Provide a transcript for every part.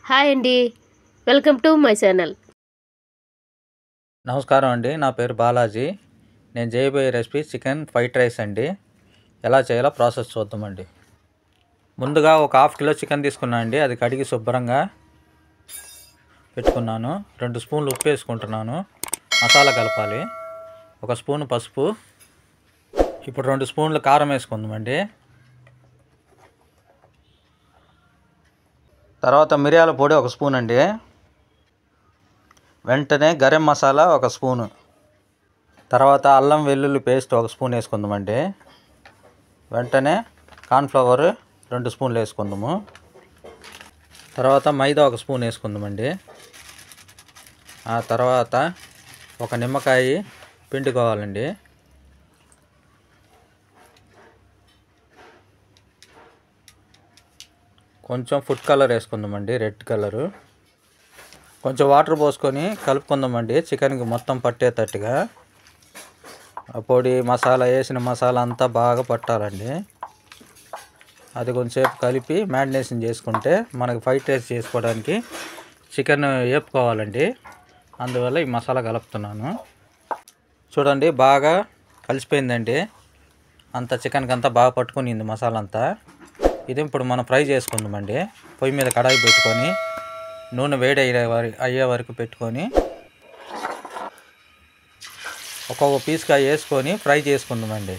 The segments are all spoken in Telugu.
హాయ్ అండి. Welcome to my channel. నమస్కారం అండి. నా పేరు బాలాజీ. నేను చేయబోయే రెసిపీ చికెన్ ఫ్రైడ్ రైస్ అండి. ఎలా చేయాలో ప్రాసెస్ చూద్దామండి. ముందుగా ఒక హాఫ్ కిలో చికెన్ తీసుకున్నాను అండి. అది కడిగి శుభ్రంగా పెట్టుకున్నాను. 2 స్పూన్లు ఉప్పు వేసుకుంటున్నాను. మసాలా కలపాలి. 1 స్పూన్ పసుపు. ఇప్పుడు 2 స్పూన్లు కారం వేసుకుందామండి. తర్వాత మిరియాల పొడి 1 స్పూన్ అండి. వెంటనే గరం మసాలా 1 స్పూను. తర్వాత అల్లం వెల్లుల్లి పేస్ట్ 1 స్పూన్ వేసుకుందామండి. వెంటనే కార్న్ఫ్లవర్ 2 స్పూన్లు వేసుకుందాము. తర్వాత మైదా 1 స్పూన్ వేసుకుందామండి. ఆ తర్వాత 1 నిమ్మకాయ పిండుకోవాలండి. కొంచెం ఫుడ్ కలర్ వేసుకుందామండి, రెడ్ కలరు. కొంచెం వాటర్ పోసుకొని కలుపుకుందామండి, చికెన్కి మొత్తం పట్టేటట్టుగా. ఆ పొడి మసాలా వేసిన మసాలా అంతా బాగా పట్టాలండి. అది కొంచెంసేపు కలిపి మ్యారినేషన్ చేసుకుంటే మనకి ఫ్రైడ్ రైస్ చేసుకోవడానికి చికెన్ వేపుకోవాలండి. అందువల్ల ఈ మసాలా కలుపుతున్నాను. చూడండి, బాగా కలిసిపోయిందండి. అంతా చికెన్కి అంతా బాగా పట్టుకునింది మసాలా అంతా. ఇది ఇప్పుడు మనం ఫ్రై చేసుకుందామండి. పొయ్యి మీద కడాయి పెట్టుకొని నూనె వేడి అయ్యే వరకు పెట్టుకొని ఒక్కొక్క పీస్గా వేసుకొని ఫ్రై చేసుకుందామండి.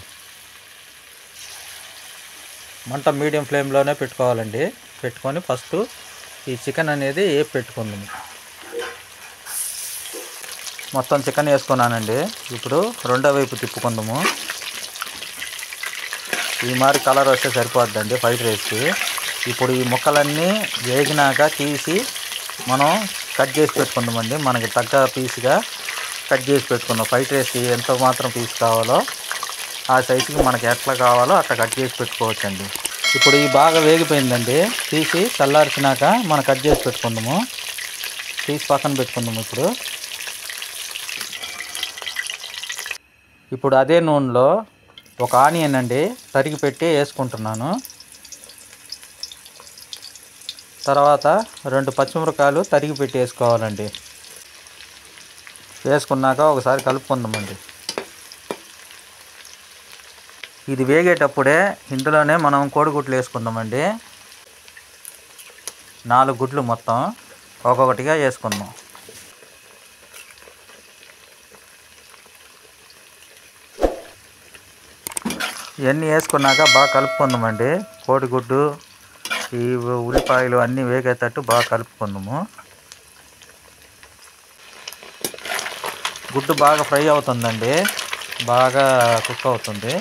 మంట మీడియం ఫ్లేమ్లోనే పెట్టుకోవాలండి. పెట్టుకొని ఫస్ట్ ఈ చికెన్ అనేది వేపి పెట్టుకుందాము. మొత్తం చికెన్ వేసుకున్నానండి. ఇప్పుడు రెండో వైపు తిప్పుకుందాము. ఈ మారి కలర్ వస్తే సరిపోద్దండి ఫ్రైడ్ రైస్కి. ఇప్పుడు ఈ ముక్కలన్నీ వేగినాక తీసి మనం కట్ చేసి పెట్టుకుందామండి. మనకి తగ్గ పీస్గా కట్ చేసి పెట్టుకుందాం. ఫ్రైడ్ రైస్కి ఎంత మాత్రం పీస్ కావాలో ఆ సైజుకి మనకి ఎట్లా కావాలో అట్లా కట్ చేసి పెట్టుకోవచ్చండి. ఇప్పుడు ఈ బాగా వేగిపోయిందండి. తీసి చల్లార్చినాక మనం కట్ చేసి పెట్టుకుందాము. తీసి పక్కన పెట్టుకుందాము. ఇప్పుడు అదే నూనెలో 1 ఆనియన్ అండి తరిగి పెట్టి వేసుకుంటున్నాను. తర్వాత 2 పచ్చిమిరపకాయలు తరిగి పెట్టి వేసుకోవాలండి. వేసుకున్నాక ఒకసారి కలుపుకుందామండి. ఇది వేగేటప్పుడే ఇందులోనే మనం కోడిగుడ్లు వేసుకుందామండి. 4 గుడ్లు మొత్తం ఒక్కొక్కటిగా వేసుకుందాం. ఇవన్నీ వేసుకున్నాక బాగా కలుపుకుందామండి. కోడిగుడ్డు, ఈ ఉల్లిపాయలు అన్నీ వేగేటట్టు బాగా కలుపుకుందాము. గుడ్డు బాగా ఫ్రై అవుతుందండి, బాగా కుక్ అవుతుంది.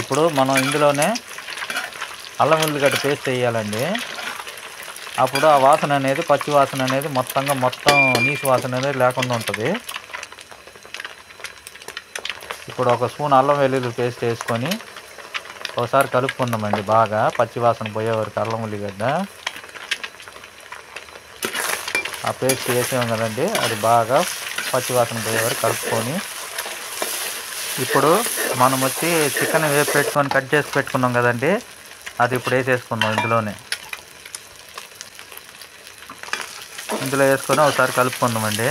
ఇప్పుడు మనం ఇందులోనే అల్లం ఉల్లిగడ్డ పేస్ట్ వేయాలండి. అప్పుడు ఆ వాసన అనేది, పచ్చి వాసన అనేది మొత్తం నీసు వాసన అనేది లేకుండా ఉంటుంది. ఇప్పుడు 1 స్పూన్ అల్లం వెల్లుల్లి పేస్ట్ వేసుకొని ఒకసారి కలుపుకుందామండి. బాగా పచ్చి వాసన పోయే వరకు అల్లం ఉల్లిగడ్డ ఆ పేస్ట్ వేసాం కదండి, అది బాగా పచ్చి వాసన పోయే వరకు కలుపుకొని ఇప్పుడు మనం చికెన్ వేసి పెట్టుకొని కట్ చేసి పెట్టుకున్నాం కదండి, అది ఇప్పుడు వేసేసుకుందాం. ఇందులో వేసుకొని ఒకసారి కలుపుకుందామండి.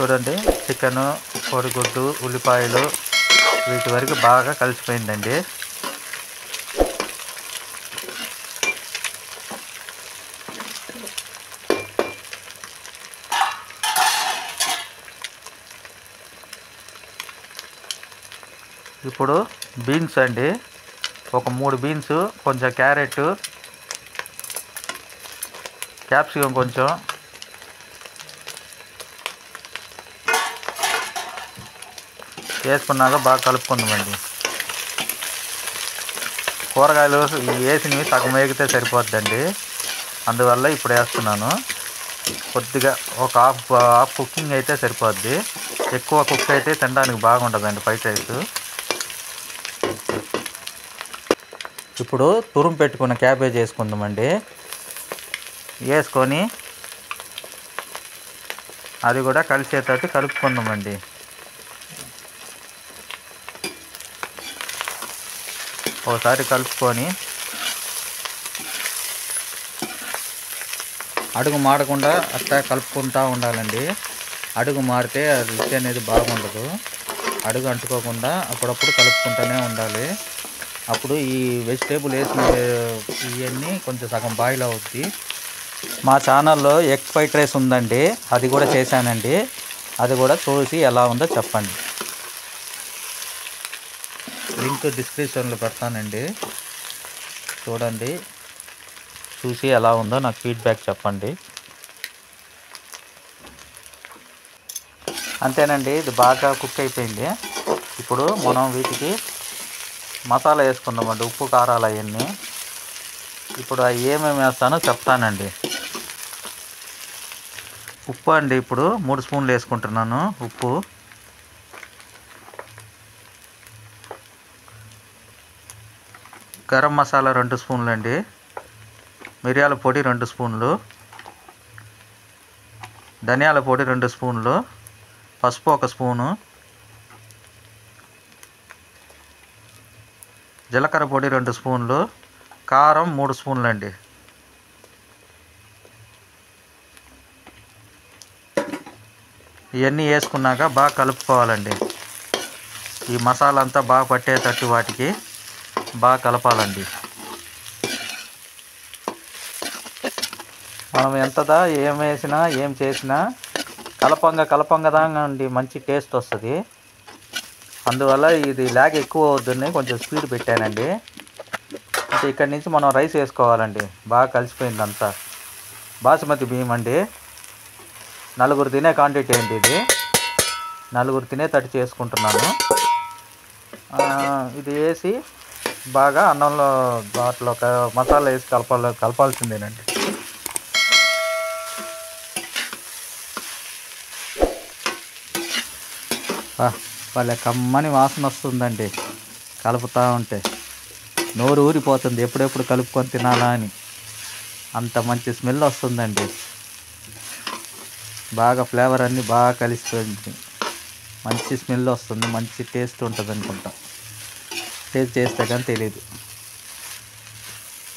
చూడండి, చికెను, కోడిగుడ్డు, ఉల్లిపాయలు వీటి వరకు బాగా కలిసిపోయిందండి. ఇప్పుడు బీన్స్ అండి, ఒక 3 బీన్స్, కొంచెం క్యారెట్, క్యాప్సికం కొంచెం, వేసుకున్నాక బాగా కలుపుకుందామండి. కూరగాయలు వేసినవి సగం వేగితే సరిపోద్దండి, అందువల్ల ఇప్పుడు వేస్తున్నాను. కొద్దిగా ఒక హాఫ్ కుకింగ్ అయితే సరిపోద్ది. ఎక్కువ కుక్ అయితే తినడానికి బాగుంటుందండి ఫ్రైడ్ రైస్. ఇప్పుడు తురుము పెట్టుకున్న క్యాబేజ్ వేసుకుందామండి. వేసుకొని అది కూడా కలిసేటట్టు కలుపుకుందామండి. ఒకసారి కలుపుకొని అడుగు మాడకుండా అట్లా కలుపుకుంటూ ఉండాలండి. అడుగు మారితే రుచి అనేది బాగుండదు. అడుగు అంటుకోకుండా అప్పుడప్పుడు కలుపుకుంటూనే ఉండాలి. అప్పుడు ఈ వెజిటేబుల్ వేసిన ఇవన్నీ కొంచెం సగం బాయిల్ అవుద్ది. మా ఛానల్లో ఎగ్ ఫ్రైడ్ రైస్ ఉందండి, అది కూడా చేశానండి. అది కూడా చూసి ఎలా ఉందో చెప్పండి. లింక్ డిస్క్రిప్షన్లో పెడతానండి, చూడండి. చూసి ఎలా ఉందో నాకు ఫీడ్బ్యాక్ చెప్పండి. అంతేనండి, ఇది బాగా కుక్ అయిపోయింది. ఇప్పుడు మనం వీటికి మసాలా వేసుకుందామండి, ఉప్పు కారాలు అవన్నీ. ఇప్పుడు అవి ఏమేమి వేస్తానో చెప్తానండి. ఉప్పు అండి, ఇప్పుడు 3 స్పూన్లు వేసుకుంటున్నాను ఉప్పు. గరం మసాలా 2 స్పూన్లు అండి. మిరియాల పొడి 2 స్పూన్లు. ధనియాల పొడి 2 స్పూన్లు. పసుపు 1 స్పూను. జీలకర్ర పొడి 2 స్పూన్లు. కారం 3 స్పూన్లు అండి. ఇవన్నీ వేసుకున్నాక బాగా కలుపుకోవాలండి. ఈ మసాలా అంతా బాగా పట్టేటట్టు వాటికి బాగా కలపాలండి. మనం ఎంతదా ఏం వేసినా ఏం చేసినా కలపంగా అండి మంచి టేస్ట్ వస్తుంది. అందువల్ల ఇది లాగ్ ఎక్కువ అవుద్దని కొంచెం స్పీడ్ పెట్టానండి. అంటే ఇక్కడి నుంచి మనం రైస్ వేసుకోవాలండి. బాగా కలిసిపోయింది అంతా. బాసుమతి బియ్యం అండి, 4 తినే క్వాంటిటీ అండి ఇది. 4 తినేటట్టు చేసుకుంటున్నాను. ఇది వేసి బాగా అన్నంలో దాంట్లో మసాలా వేసి కలపాల్సిందేనండి. వాళ్ళ కమ్మని వాసన వస్తుందండి కలుపుతూ ఉంటే. నోరు ఊరిపోతుంది ఎప్పుడెప్పుడు కలుపుకొని తినాలా అని. అంత మంచి స్మెల్ వస్తుందండి. బాగా ఫ్లేవర్ అన్నీ బాగా కలిసిపోయింది. మంచి స్మెల్ వస్తుంది, మంచి టేస్ట్ ఉంటుంది అనుకుంటా. టేస్ట్ చేస్తే కానీ తెలియదు.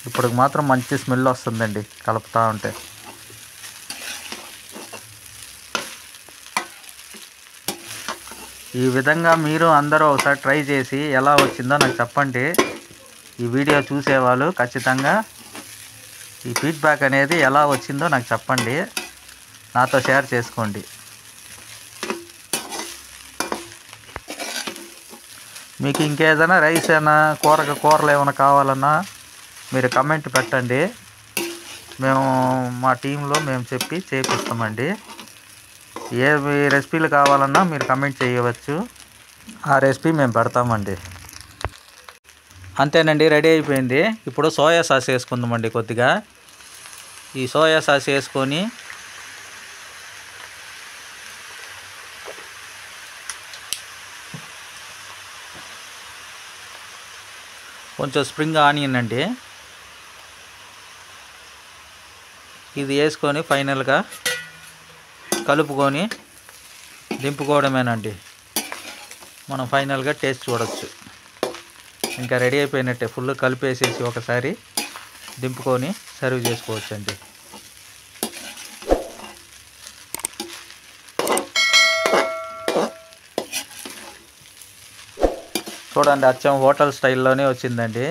ఇప్పుడు మాత్రం మంచి స్మెల్ వస్తుందండి కలుపుతూ ఉంటే. ఈ విధంగా మీరు అందరూ ఒకసారి ట్రై చేసి ఎలా వచ్చిందో నాకు చెప్పండి. ఈ వీడియో చూసేవాళ్ళు ఖచ్చితంగా ఈ ఫీడ్బ్యాక్ అనేది ఎలా వచ్చిందో నాకు చెప్పండి, నాతో షేర్ చేసుకోండి. మీకు ఇంకేదైనా రైస్ అయినా కూరలు ఏమైనా కావాలన్నా మీరు కమెంట్ పెట్టండి. మేము మా టీంలో మేము చెప్పి చేపిస్తామండి. ఏ రెసిపీలు కావాలన్నా మీరు కమెంట్ చేయవచ్చు, ఆ రెసిపీ మేము పెడతామండి. అంతేనండి, రెడీ అయిపోయింది. ఇప్పుడు సోయా సాస్ వేసుకుందామండి కొద్దిగా. ఈ సోయా సాస్ వేసుకొని కొంచెం స్ప్రింగ్ ఆనియన్ అండి, ఇది వేసుకొని ఫైనల్గా కలుపుకొని దింపుకోవడమేనండి. మనం ఫైనల్గా టేస్ట్ చూడవచ్చు. ఇంకా రెడీ అయిపోయినట్టే. ఫుల్ కలిపేసేసి ఒకసారి దింపుకొని సర్వ్ చేసుకోవచ్చండి. చూడండి, అచ్చం హోటల్ స్టైల్లోనే వచ్చిందండి.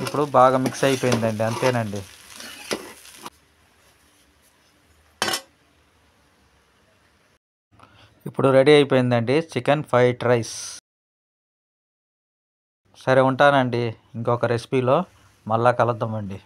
ఇప్పుడు బాగా మిక్స్ అయిపోయిందండి, అంతేనండి. ఇప్పుడు రెడీ అయిపోయిందండి చికెన్ ఫ్రైడ్ రైస్. సరే ఉంటానండి, ఇంకొక రెసిపీలో మళ్ళా కలుద్దామండి.